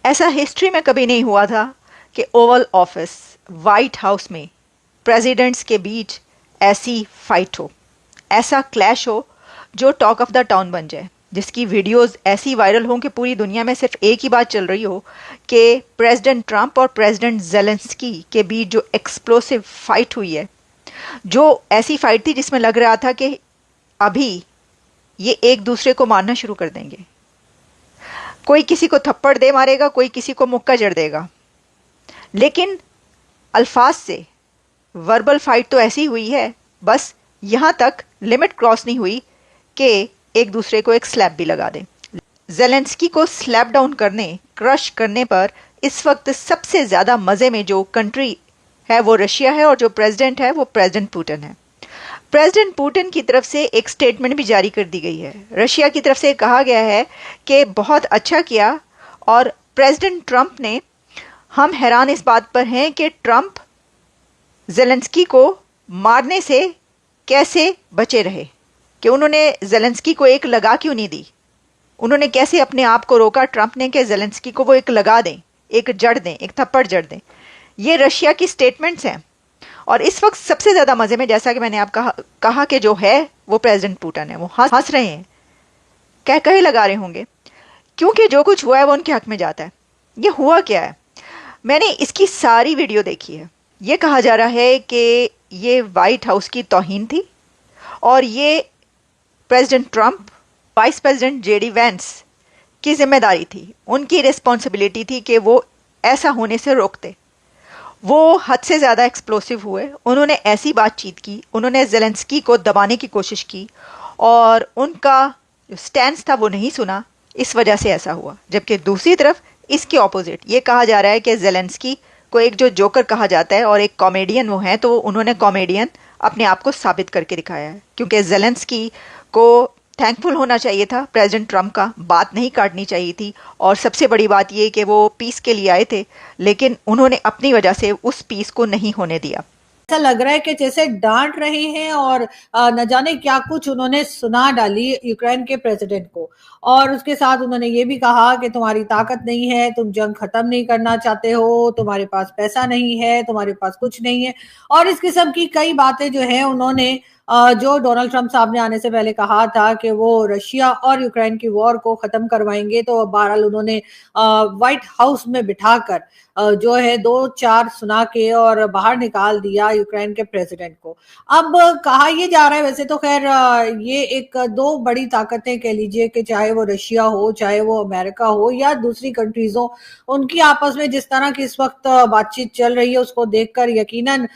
ऐसा हिस्ट्री में कभी नहीं हुआ था कि ओवल ऑफिस, वाइट हाउस में प्रेसिडेंट्स के बीच ऐसी फाइट हो, ऐसा क्लैश हो जो टॉक ऑफ द टाउन बन जाए, जिसकी वीडियोस ऐसी वायरल हों कि पूरी दुनिया में सिर्फ एक ही बात चल रही हो कि प्रेसिडेंट ट्रंप और प्रेसिडेंट जेलेंस्की के बीच जो एक्सप्लोसिव फाइट हुई है, जो ऐसी फाइट थी जिसमें लग रहा था कि अभी ये एक दूसरे को मारना शुरू कर देंगे। कोई किसी को थप्पड़ दे मारेगा, कोई किसी को मुक्का जड़ देगा। लेकिन अल्फाज से वर्बल फाइट तो ऐसी हुई है, बस यहां तक लिमिट क्रॉस नहीं हुई कि एक दूसरे को एक स्लैप भी लगा दें। जेलेंस्की को स्लैप डाउन करने, क्रश करने पर इस वक्त सबसे ज़्यादा मज़े में जो कंट्री है वो रशिया है, और जो प्रेसिडेंट है वो प्रेसिडेंट पुतिन है। प्रेसिडेंट पुतिन की तरफ से एक स्टेटमेंट भी जारी कर दी गई है। रशिया की तरफ से कहा गया है कि बहुत अच्छा किया, और प्रेसिडेंट ट्रंप ने, हम हैरान इस बात पर हैं कि ट्रंप जेलेंस्की को मारने से कैसे बचे रहे, कि उन्होंने जेलेंस्की को एक लगा क्यों नहीं दी। उन्होंने कैसे अपने आप को रोका ट्रंप ने कि जेलेंस्की को वो एक लगा दें, एक जड़ दें, एक थप्पड़ जड़ दें। ये रशिया की स्टेटमेंट्स हैं। और इस वक्त सबसे ज़्यादा मज़े में, जैसा कि मैंने आप कहा कि जो है वो प्रेसिडेंट पुतिन है। वो हंस रहे हैं, कह कहे लगा रहे होंगे, क्योंकि जो कुछ हुआ है वो उनके हक में जाता है। ये हुआ क्या है? मैंने इसकी सारी वीडियो देखी है। ये कहा जा रहा है कि ये वाइट हाउस की तौहीन थी, और ये president Trump, vice president JD Vance की जिम्मेदारी थी, उनकी रिस्पॉन्सिबिलिटी थी कि वो ऐसा होने से रोकते। वो हद से ज़्यादा एक्सप्लोसिव हुए, उन्होंने ऐसी बातचीत की, उन्होंने जेलेंस्की को दबाने की कोशिश की, और उनका जो स्टैंड था वो नहीं सुना, इस वजह से ऐसा हुआ। जबकि दूसरी तरफ इसके ऑपोजिट ये कहा जा रहा है कि जेलेंस्की को एक जो जोकर कहा जाता है और एक कॉमेडियन वो है, तो उन्होंने कॉमेडियन अपने आप को साबित करके दिखाया है। क्योंकि जेलेंस्की को थैंकफुल होना चाहिए था प्रेसिडेंट ट्रंप का, बात नहीं काटनी चाहिए थी। और सबसे बड़ी बात ये कि वो पीस के लिए आए थे, लेकिन उन्होंने अपनी वजह से उस पीस को नहीं होने दिया। ऐसा लग रहा है कि जैसे डांट रहे हैं और न जाने क्या कुछ उन्होंने सुना डाली यूक्रेन के प्रेसिडेंट को। और उसके साथ उन्होंने ये भी कहा कि तुम्हारी ताकत नहीं है, तुम जंग खत्म नहीं करना चाहते हो, तुम्हारे पास पैसा नहीं है, तुम्हारे पास कुछ नहीं है। और इस किस्म की कई बातें जो है उन्होंने जो डोनाल्ड ट्रंप साहब ने आने से पहले कहा था कि वो रशिया और यूक्रेन की वॉर को खत्म करवाएंगे, तो बहरहाल उन्होंने व्हाइट हाउस में बिठाकर जो है 2-4 सुना के और बाहर निकाल दिया यूक्रेन के प्रेसिडेंट को। अब कहा ये जा रहा है, वैसे तो खैर ये एक 2 बड़ी ताकतें कह लीजिए कि चाहे वो रशिया हो, चाहे वो अमेरिका हो या दूसरी कंट्रीज हो, उनकी आपस में जिस तरह की इस वक्त बातचीत चल रही है उसको देखकर यकीनन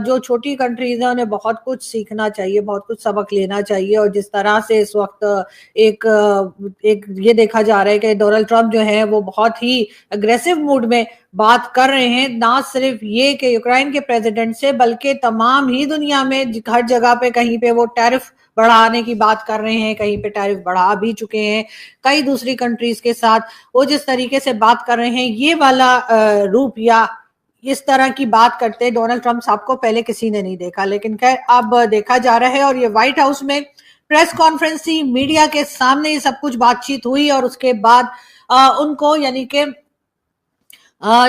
जो छोटी कंट्रीज है उन्हें बहुत कुछ सीखना चाहिए, बहुत कुछ सबक लेना चाहिए। और जिस तरह से इस वक्त एक ये देखा जा रहा है कि डोनाल्ड ट्रंप जो है वो बहुत ही अग्रेसिव मूड में बात कर रहे हैं, ना सिर्फ ये कि यूक्रेन के प्रेसिडेंट से, बल्कि तमाम ही दुनिया में हर जगह पे कहीं पे वो टैरिफ बढ़ाने की बात कर रहे हैं, कहीं पे टैरिफ बढ़ा भी चुके हैं कई दूसरी कंट्रीज के साथ। वो जिस तरीके से बात कर रहे हैं, ये वाला रूप या इस तरह की बात करते डोनाल्ड ट्रंप साहब को पहले किसी ने नहीं देखा। लेकिन खैर अब देखा जा रहा है, और ये व्हाइट हाउस में प्रेस कॉन्फ्रेंस थी, मीडिया के सामने ये सब कुछ बातचीत हुई, और उसके बाद उनको यानी कि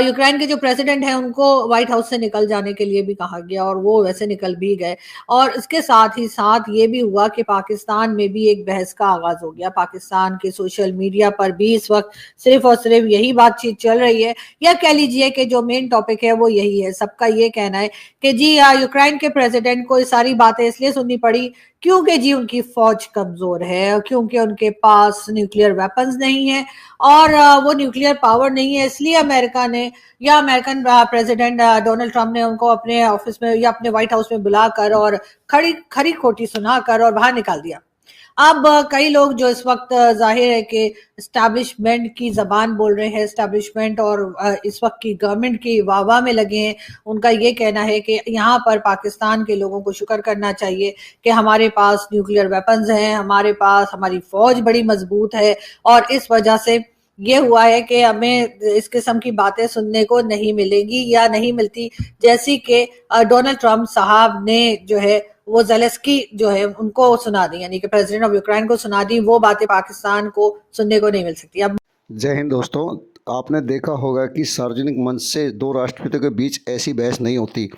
यूक्रेन के जो प्रेसिडेंट हैं उनको व्हाइट हाउस से निकल जाने के लिए भी कहा गया, और वो वैसे निकल भी गए। और इसके साथ ही साथ ये भी हुआ कि पाकिस्तान में भी एक बहस का आगाज हो गया। पाकिस्तान के सोशल मीडिया पर भी इस वक्त सिर्फ और सिर्फ यही बातचीत चल रही है, या कह लीजिए कि जो मेन टॉपिक है वो यही है। सबका ये कहना है कि जी यूक्रेन के प्रेसिडेंट को ये सारी बातें इसलिए सुननी पड़ी क्योंकि जी उनकी फौज कमजोर है, क्योंकि उनके पास न्यूक्लियर वेपन्स नहीं है, और वो न्यूक्लियर पावर नहीं है, इसलिए अमेरिका ने या अमेरिकन प्रेसिडेंट डोनाल्ड ट्रंप ने उनको अपने ऑफिस में या अपने व्हाइट हाउस में बुलाकर और खरी खोटी सुनाकर और बाहर निकाल दिया। अब कई लोग जो इस वक्त जाहिर है कि एस्टैब्लिशमेंट की जबान बोल रहे हैं, एस्टैब्लिशमेंट और इस वक्त की गवर्नमेंट की वाह में लगे हैं। उनका ये कहना है कि यहाँ पर पाकिस्तान के लोगों को शुक्र करना चाहिए कि हमारे पास न्यूक्लियर वेपन्स हैं, हमारे पास हमारी फौज बड़ी मजबूत है, और इस वजह से ये हुआ है कि हमें इस किस्म की बातें सुनने को नहीं मिलेंगी या नहीं मिलती, जैसी कि डोनाल्ड ट्रंप साहब ने जो है वो जेलेंस्की जो है उनको सुना दी, यानी कि प्रेसिडेंट ऑफ यूक्रेन को सुना दी। वो बातें पाकिस्तान को सुनने को नहीं मिल सकती। अब जय हिंद दोस्तों, आपने देखा होगा कि सार्वजनिक मंच से दो राष्ट्रपतियों के बीच ऐसी बहस नहीं होती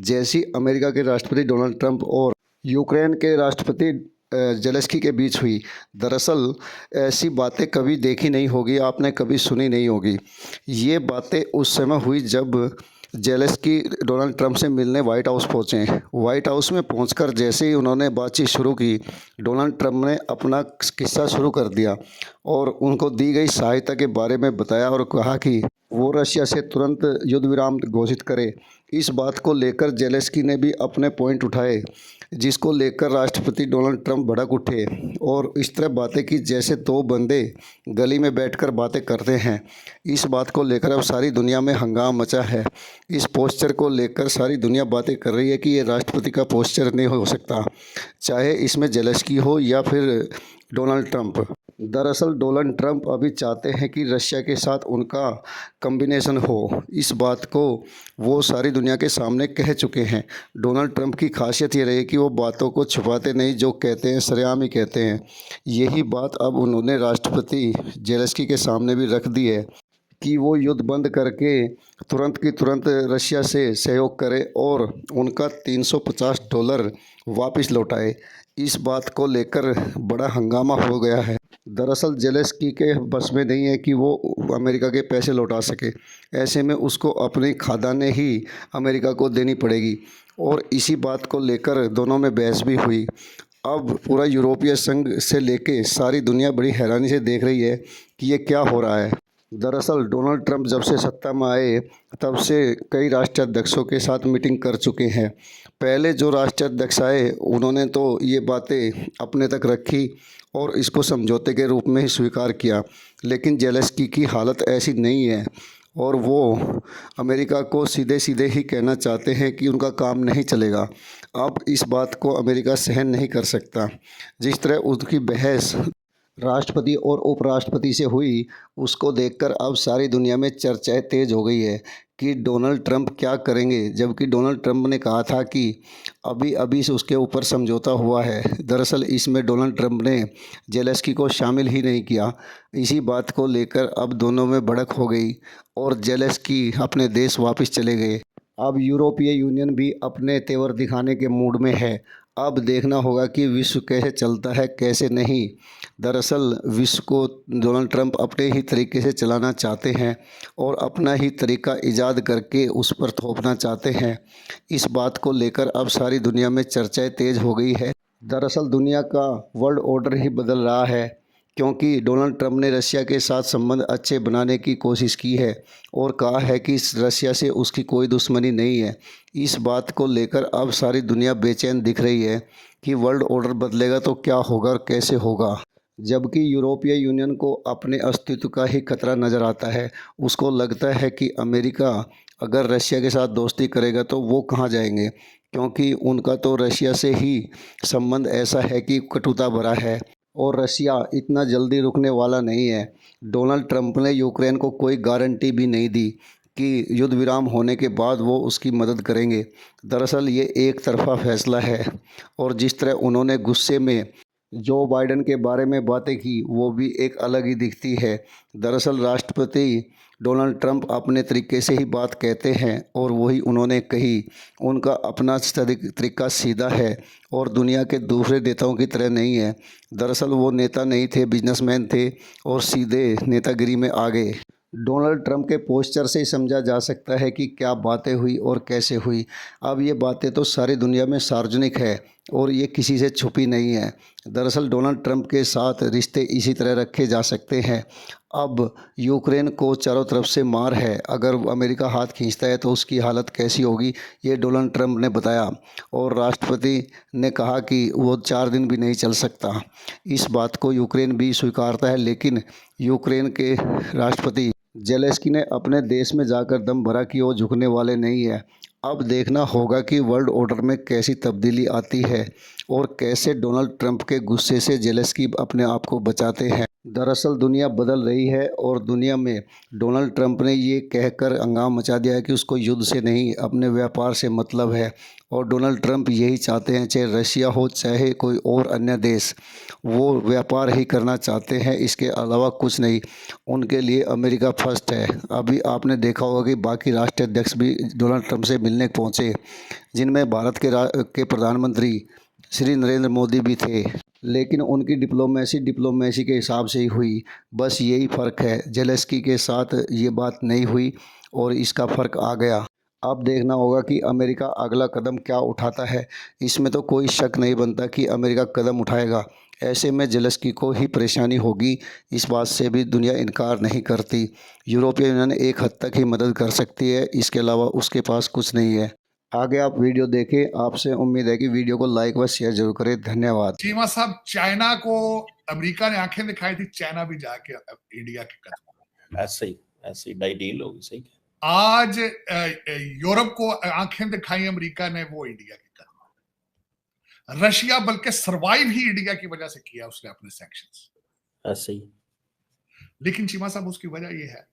जैसी अमेरिका के राष्ट्रपति डोनाल्ड ट्रंप और यूक्रेन के राष्ट्रपति जेलेंस्की के बीच हुई। दरअसल ऐसी बातें कभी देखी नहीं होगी, आपने कभी सुनी नहीं होगी। ये बातें उस समय हुई जब जेलेंस्की डोनाल्ड ट्रंप से मिलने वाइट हाउस पहुँचे। वाइट हाउस में पहुंचकर जैसे ही उन्होंने बातचीत शुरू की, डोनाल्ड ट्रंप ने अपना किस्सा शुरू कर दिया और उनको दी गई सहायता के बारे में बताया और कहा कि वो रशिया से तुरंत युद्ध विराम घोषित करे। इस बात को लेकर जेलेंस्की ने भी अपने पॉइंट उठाए, जिसको लेकर राष्ट्रपति डोनाल्ड ट्रंप भड़क उठे और इस तरह बातें की जैसे दो बंदे गली में बैठकर बातें करते हैं। इस बात को लेकर अब सारी दुनिया में हंगामा मचा है। इस पोस्चर को लेकर सारी दुनिया बातें कर रही है कि ये राष्ट्रपति का पोस्चर नहीं हो सकता, चाहे इसमें जेलेंस्की हो या फिर डोनाल्ड ट्रंप। दरअसल डोनाल्ड ट्रंप अभी चाहते हैं कि रशिया के साथ उनका कॉम्बिनेशन हो। इस बात को वो सारी दुनिया के सामने कह चुके हैं। डोनाल्ड ट्रंप की खासियत ये रही कि वो बातों को छुपाते नहीं, जो कहते हैं सरेआम ही कहते हैं। यही बात अब उन्होंने राष्ट्रपति जेलेंस्की के सामने भी रख दी है कि वो युद्ध बंद करके तुरंत की तुरंत रशिया से सहयोग करे और उनका $350 वापस लौटाए। इस बात को लेकर बड़ा हंगामा हो गया है। दरअसल जेलेंस्की के बस में नहीं है कि वो अमेरिका के पैसे लौटा सके। ऐसे में उसको अपनी खादानें ही अमेरिका को देनी पड़ेगी और इसी बात को लेकर दोनों में बहस भी हुई। अब पूरा यूरोपीय संघ से लेके सारी दुनिया बड़ी हैरानी से देख रही है कि ये क्या हो रहा है। दरअसल डोनाल्ड ट्रंप जब से सत्ता में आए तब से कई राष्ट्राध्यक्षों के साथ मीटिंग कर चुके हैं। पहले जो राष्ट्राध्यक्ष आए उन्होंने तो ये बातें अपने तक रखी और इसको समझौते के रूप में ही स्वीकार किया, लेकिन जेलेंस्की की हालत ऐसी नहीं है और वो अमेरिका को सीधे सीधे ही कहना चाहते हैं कि उनका काम नहीं चलेगा। अब इस बात को अमेरिका सहन नहीं कर सकता। जिस तरह उनकी बहस राष्ट्रपति और उपराष्ट्रपति से हुई, उसको देखकर अब सारी दुनिया में चर्चाएं तेज हो गई है कि डोनाल्ड ट्रंप क्या करेंगे, जबकि डोनाल्ड ट्रंप ने कहा था कि अभी अभी से उसके ऊपर समझौता हुआ है। दरअसल इसमें डोनाल्ड ट्रंप ने जेलेंस्की को शामिल ही नहीं किया। इसी बात को लेकर अब दोनों में भड़क हो गई और जेलेंस्की अपने देश वापस चले गए। अब यूरोपीय यूनियन भी अपने तेवर दिखाने के मूड में है। अब देखना होगा कि विश्व कैसे चलता है कैसे नहीं। दरअसल विश्व को डोनाल्ड ट्रंप अपने ही तरीके से चलाना चाहते हैं और अपना ही तरीका ईजाद करके उस पर थोपना चाहते हैं। इस बात को लेकर अब सारी दुनिया में चर्चाएं तेज हो गई है। दरअसल दुनिया का वर्ल्ड ऑर्डर ही बदल रहा है, क्योंकि डोनाल्ड ट्रंप ने रशिया के साथ संबंध अच्छे बनाने की कोशिश की है और कहा है कि इस रशिया से उसकी कोई दुश्मनी नहीं है। इस बात को लेकर अब सारी दुनिया बेचैन दिख रही है कि वर्ल्ड ऑर्डर बदलेगा तो क्या होगा और कैसे होगा। जबकि यूरोपीय यूनियन को अपने अस्तित्व का ही खतरा नज़र आता है। उसको लगता है कि अमेरिका अगर रशिया के साथ दोस्ती करेगा तो वो कहाँ जाएंगे, क्योंकि उनका तो रशिया से ही संबंध ऐसा है कि कटुता भरा है और रशिया इतना जल्दी रुकने वाला नहीं है। डोनाल्ड ट्रंप ने यूक्रेन को कोई गारंटी भी नहीं दी कि युद्ध विराम होने के बाद वो उसकी मदद करेंगे। दरअसल ये एक तरफ़ा फैसला है और जिस तरह उन्होंने गुस्से में जो बाइडेन के बारे में बातें की वो भी एक अलग ही दिखती है। दरअसल राष्ट्रपति डोनाल्ड ट्रंप अपने तरीके से ही बात कहते हैं और वही उन्होंने कही। उनका अपना तरीका सीधा है और दुनिया के दूसरे नेताओं की तरह नहीं है। दरअसल वो नेता नहीं थे, बिजनेसमैन थे और सीधे नेतागिरी में आ गए। डोनाल्ड ट्रंप के पोस्चर से ही समझा जा सकता है कि क्या बातें हुई और कैसे हुई। अब ये बातें तो सारी दुनिया में सार्वजनिक है और ये किसी से छुपी नहीं है। दरअसल डोनाल्ड ट्रंप के साथ रिश्ते इसी तरह रखे जा सकते हैं। अब यूक्रेन को चारों तरफ से मार है, अगर अमेरिका हाथ खींचता है तो उसकी हालत कैसी होगी, ये डोनाल्ड ट्रंप ने बताया और राष्ट्रपति ने कहा कि वो 4 दिन भी नहीं चल सकता। इस बात को यूक्रेन भी स्वीकारता है, लेकिन यूक्रेन के राष्ट्रपति जेलेंस्की ने अपने देश में जाकर दम भरा कि वो झुकने वाले नहीं है। अब देखना होगा कि वर्ल्ड ऑर्डर में कैसी तब्दीली आती है और कैसे डोनाल्ड ट्रंप के गुस्से से जेलेंस्की अपने आप को बचाते हैं। दरअसल दुनिया बदल रही है और दुनिया में डोनाल्ड ट्रंप ने ये कहकर हंगामा मचा दिया है कि उसको युद्ध से नहीं अपने व्यापार से मतलब है। और डोनाल्ड ट्रंप यही चाहते हैं, चाहे रशिया हो चाहे कोई और अन्य देश, वो व्यापार ही करना चाहते हैं, इसके अलावा कुछ नहीं। उनके लिए अमेरिका फर्स्ट है। अभी आपने देखा होगा कि बाकी राष्ट्राध्यक्ष भी डोनाल्ड ट्रंप से मिलने पहुंचे, जिनमें भारत के प्रधानमंत्री श्री नरेंद्र मोदी भी थे। लेकिन उनकी डिप्लोमेसी के हिसाब से ही हुई। बस यही फ़र्क है, जेलेंस्की के साथ ये बात नहीं हुई और इसका फ़र्क आ गया। अब देखना होगा कि अमेरिका अगला कदम क्या उठाता है। इसमें तो कोई शक नहीं बनता कि अमेरिका कदम उठाएगा। ऐसे में जेलेंस्की को ही परेशानी होगी, इस बात से भी दुनिया इनकार नहीं करती। यूरोपीय यूनियन एक हद तक ही मदद कर सकती है, इसके अलावा उसके पास कुछ नहीं है। आगे आप वीडियो देखें। आपसे उम्मीद है कि वीडियो को लाइक व शेयर जरूर करें। धन्यवाद। चीमा साहब, चाइना को अमेरिका ने आंखें दिखाई थी, चाइना भी जाके इंडिया के कदम, ऐसे ही डाई डील होगी। सही आज यूरोप को आंखें दिखाई अमेरिका ने, वो इंडिया के कदम। रशिया बल्कि सरवाइव ही इंडिया की वजह से किया उसने अपने सैंक्शंस। ऐसे ही। लेकिन चीमा साहब, उसकी वजह यह है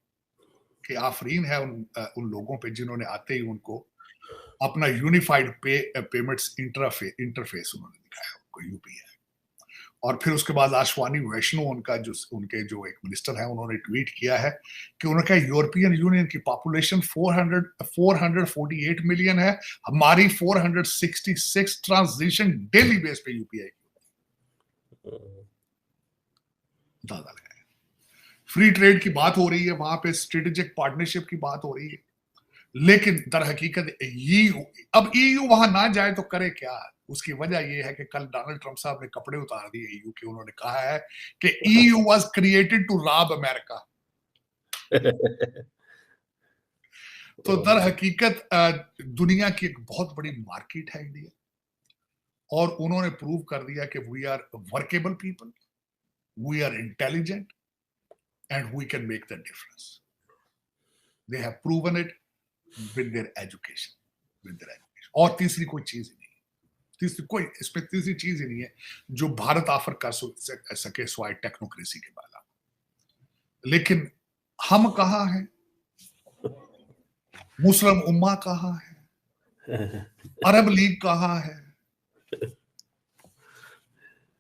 कि आफरीन है उन लोगों पे जिन्होंने आते ही उनको अपना यूनिफाइड पेमेंट्स इंटरफेस उन्होंने दिखाया, उनको यूपीआई। और फिर उसके बाद आशवानी वैष्णो, उनके जो एक मिनिस्टर है, उन्होंने ट्वीट किया है कि उनका यूरोपियन यूनियन की पॉपुलेशन 448 मिलियन है, हमारी 466 ट्रांजिशन डेली बेस पे यूपीआई की दादा लगाया। फ्री ट्रेड की बात हो रही है, वहां पे स्ट्रेटेजिक पार्टनरशिप की बात हो रही है, लेकिन दर हकीकत अब ईयू वहां ना जाए तो करे क्या। उसकी वजह यह है कि कल डोनाल्ड ट्रंप साहब ने कपड़े उतार दिए ईयू के। उन्होंने कहा है कि EU was created to rob America. तो दर हकीकत दुनिया की एक बहुत बड़ी मार्केट है इंडिया, और उन्होंने प्रूव कर दिया कि we are workable people, we are intelligent and we can make the difference. They have proven it with their education। और तीसरी कोई चीज ही नहीं, इसमें तीसरी चीज ही नहीं है जो भारत ऑफर कर सके स्वाय टेक्नोक्रेसी के बाद। लेकिन हम कहाँ हैं, मुस्लिम उम्मा कहाँ है, अरब लीग कहाँ है?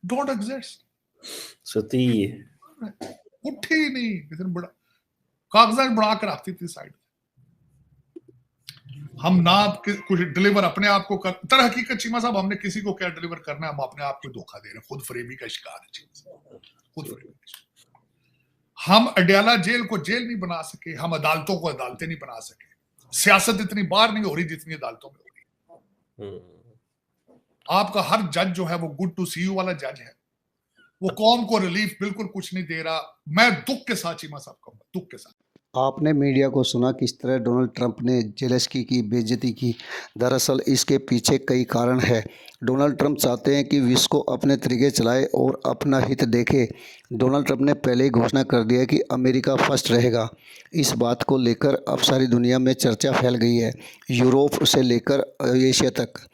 Don't exist. सती उठे ही नहीं, इतने बड़ा कागजात बना कर रखती थी साइड। हम ना कुछ डिलीवर अपने आप को कर, तर हकीकत चीमा साहब हमने किसी को क्या डिलीवर करना है, हम अपने आप को धोखा दे रहे हैं, खुद फरेबी का शिकार है चीमा साहब, खुद फरेबी। हम अडयाला जेल को जेल नहीं बना सके, हम अदालतों को अदालतें नहीं बना सके। सियासत इतनी बार नहीं हो रही जितनी अदालतों में हो रही। आपका हर जज जो है वो गुड टू सी यू वाला जज है, वो कौम को रिलीफ बिल्कुल कुछ नहीं दे रहा। मैं दुख के साथ चीमा साहब कहूंगा, दुख के साथ। आपने मीडिया को सुना किस तरह डोनाल्ड ट्रंप ने जेलेंस्की की बेइज्जती की। दरअसल इसके पीछे कई कारण है। डोनाल्ड ट्रंप चाहते हैं कि विश्व को अपने तरीके चलाए और अपना हित देखे। डोनाल्ड ट्रंप ने पहले ही घोषणा कर दिया है कि अमेरिका फर्स्ट रहेगा। इस बात को लेकर अब सारी दुनिया में चर्चा फैल गई है। यूरोप से लेकर एशिया तक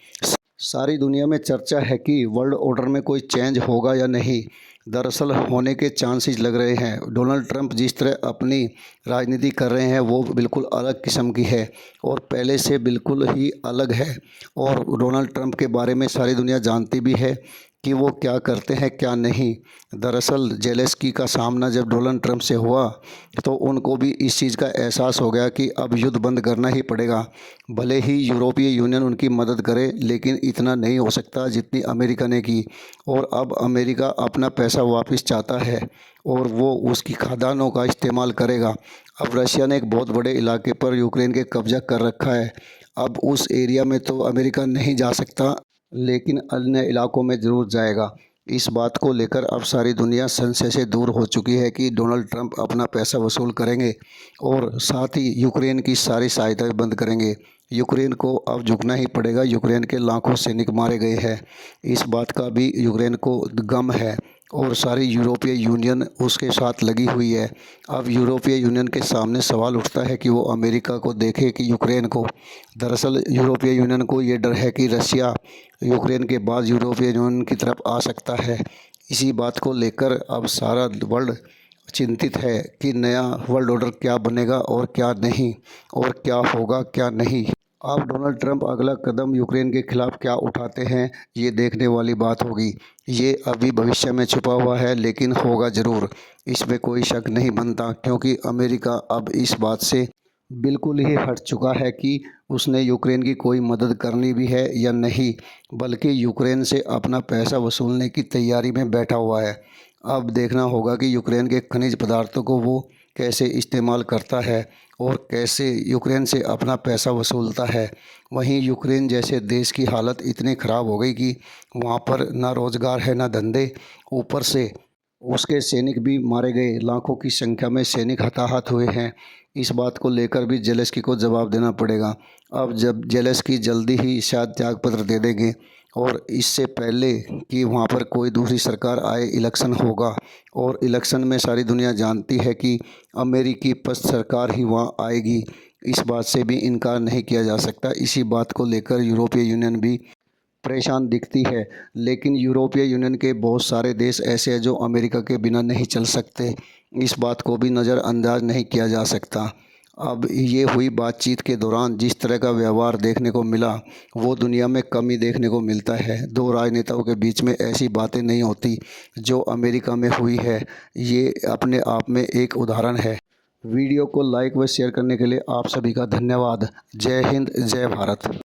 सारी दुनिया में चर्चा है कि वर्ल्ड ऑर्डर में कोई चेंज होगा या नहीं। दरअसल होने के चांसेस लग रहे हैं। डोनाल्ड ट्रंप जिस तरह अपनी राजनीति कर रहे हैं वो बिल्कुल अलग किस्म की है और पहले से बिल्कुल ही अलग है। और डोनाल्ड ट्रंप के बारे में सारी दुनिया जानती भी है कि वो क्या करते हैं क्या नहीं। दरअसल जेलेंस्की का सामना जब डोनाल्ड ट्रंप से हुआ तो उनको भी इस चीज़ का एहसास हो गया कि अब युद्ध बंद करना ही पड़ेगा। भले ही यूरोपीय यूनियन उनकी मदद करे, लेकिन इतना नहीं हो सकता जितनी अमेरिका ने की। और अब अमेरिका अपना पैसा वापस चाहता है और वो उसकी खदानों का इस्तेमाल करेगा। अब रशिया ने एक बहुत बड़े इलाके पर यूक्रेन के कब्जा कर रखा है। अब उस एरिया में तो अमेरिका नहीं जा सकता, लेकिन अन्य इलाकों में ज़रूर जाएगा। इस बात को लेकर अब सारी दुनिया संशय से दूर हो चुकी है कि डोनाल्ड ट्रंप अपना पैसा वसूल करेंगे और साथ ही यूक्रेन की सारी सहायता बंद करेंगे। यूक्रेन को अब झुकना ही पड़ेगा। यूक्रेन के लाखों सैनिक मारे गए हैं, इस बात का भी यूक्रेन को गम है और सारी यूरोपीय यूनियन उसके साथ लगी हुई है। अब यूरोपीय यूनियन के सामने सवाल उठता है कि वो अमेरिका को देखे कि यूक्रेन को। दरअसल यूरोपीय यूनियन को ये डर है कि रशिया यूक्रेन के बाद यूरोपीय यूनियन की तरफ आ सकता है। इसी बात को लेकर अब सारा वर्ल्ड चिंतित है कि नया वर्ल्ड ऑर्डर क्या बनेगा और क्या नहीं, और क्या होगा क्या नहीं। अब डोनाल्ड ट्रंप अगला कदम यूक्रेन के खिलाफ क्या उठाते हैं, ये देखने वाली बात होगी। ये अभी भविष्य में छुपा हुआ है, लेकिन होगा ज़रूर, इसमें कोई शक नहीं बनता, क्योंकि अमेरिका अब इस बात से बिल्कुल ही हट चुका है कि उसने यूक्रेन की कोई मदद करनी भी है या नहीं, बल्कि यूक्रेन से अपना पैसा वसूलने की तैयारी में बैठा हुआ है। अब देखना होगा कि यूक्रेन के खनिज पदार्थों को वो कैसे इस्तेमाल करता है और कैसे यूक्रेन से अपना पैसा वसूलता है। वहीं यूक्रेन जैसे देश की हालत इतनी ख़राब हो गई कि वहाँ पर ना रोज़गार है ना धंधे, ऊपर से उसके सैनिक भी मारे गए, लाखों की संख्या में सैनिक हताहत हुए हैं। इस बात को लेकर भी जेलेंस्की को जवाब देना पड़ेगा। अब जब जेलेंस्की जल्दी ही शायद त्यागपत्र दे देंगे और इससे पहले कि वहाँ पर कोई दूसरी सरकार आए, इलेक्शन होगा, और इलेक्शन में सारी दुनिया जानती है कि अमेरिकी पस्त सरकार ही वहाँ आएगी। इस बात से भी इनकार नहीं किया जा सकता। इसी बात को लेकर यूरोपीय यूनियन भी परेशान दिखती है, लेकिन यूरोपीय यूनियन के बहुत सारे देश ऐसे हैं जो अमेरिका के बिना नहीं चल सकते। इस बात को भी नज़रअंदाज नहीं किया जा सकता। अब ये हुई बातचीत के दौरान जिस तरह का व्यवहार देखने को मिला, वो दुनिया में कम ही देखने को मिलता है। दो राजनेताओं के बीच में ऐसी बातें नहीं होती जो अमेरिका में हुई है। ये अपने आप में एक उदाहरण है। वीडियो को लाइक व शेयर करने के लिए आप सभी का धन्यवाद। जय हिंद, जय भारत।